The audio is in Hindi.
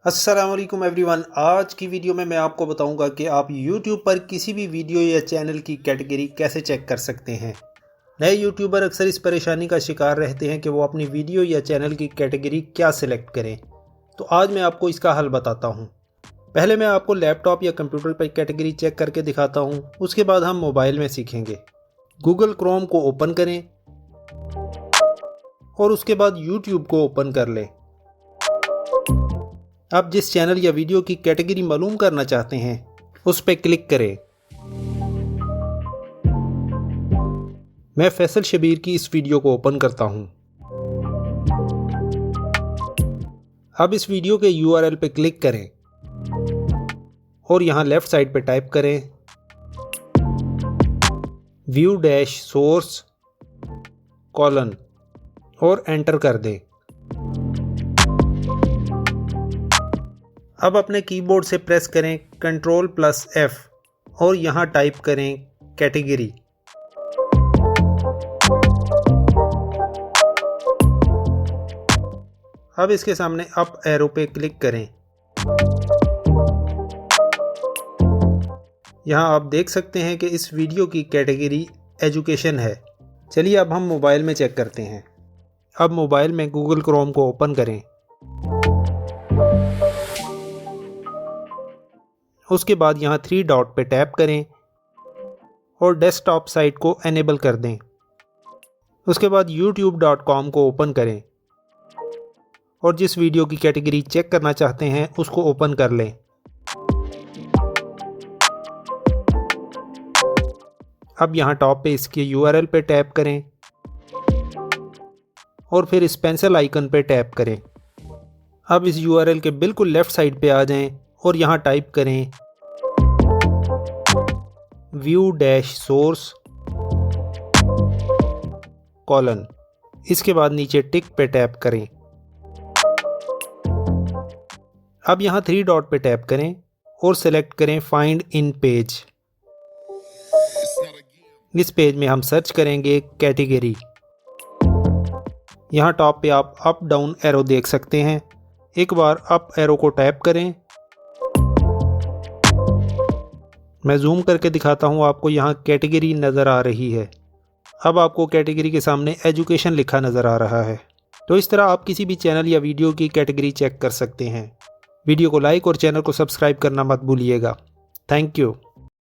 अस्सलाम वालेकुम एवरीवन। आज की वीडियो में मैं आपको बताऊंगा कि आप YouTube पर किसी भी वीडियो या चैनल की कैटेगरी कैसे चेक कर सकते हैं। नए यूट्यूबर अक्सर इस परेशानी का शिकार रहते हैं कि वो अपनी वीडियो या चैनल की कैटेगरी क्या सिलेक्ट करें। तो आज मैं आपको इसका हल बताता हूं। पहले मैं आपको लैपटॉप या कंप्यूटर पर कैटेगरी चेक करके दिखाता हूं, उसके बाद हम मोबाइल में सीखेंगे। गूगल क्रोम को ओपन करें और उसके बाद YouTube को ओपन कर लें। आप जिस चैनल या वीडियो की कैटेगरी मालूम करना चाहते हैं उस पर क्लिक करें। मैं फैसल शबीर की इस वीडियो को ओपन करता हूं। अब इस वीडियो के URL पे क्लिक करें और यहां लेफ्ट साइड पे टाइप करें view-source: और एंटर कर दें। अब अपने कीबोर्ड से प्रेस करें Ctrl+F और यहाँ टाइप करें कैटेगरी। अब इसके सामने अप एरो पे क्लिक करें। यहाँ आप देख सकते हैं कि इस वीडियो की कैटेगरी एजुकेशन है। चलिए अब हम मोबाइल में चेक करते हैं। अब मोबाइल में गूगल क्रोम को ओपन करें। उसके बाद यहाँ 3 डॉट पे टैप करें और डेस्कटॉप साइट को एनेबल कर दें। उसके बाद youtube.com को ओपन करें और जिस वीडियो की कैटेगरी चेक करना चाहते हैं उसको ओपन कर लें। अब यहाँ टॉप पे इसके URL पे टैप करें और फिर इस पेंसिल आइकन पे टैप करें। अब इस URL के बिल्कुल लेफ़्ट साइड पे आ जाएं और यहाँ टाइप करें view-source: इसके बाद नीचे टिक पे टैप करें। अब यहाँ 3 डॉट पे टैप करें और सेलेक्ट करें फाइंड इन पेज। इस पेज में हम सर्च करेंगे कैटेगरी। यहाँ टॉप पे आप अप डाउन एरो देख सकते हैं। एक बार अप एरो को टैप करें। मैं जूम करके दिखाता हूँ आपको। यहाँ कैटेगरी नज़र आ रही है। अब आपको कैटेगरी के सामने एजुकेशन लिखा नज़र आ रहा है। तो इस तरह आप किसी भी चैनल या वीडियो की कैटेगरी चेक कर सकते हैं। वीडियो को लाइक और चैनल को सब्सक्राइब करना मत भूलिएगा। Thank you.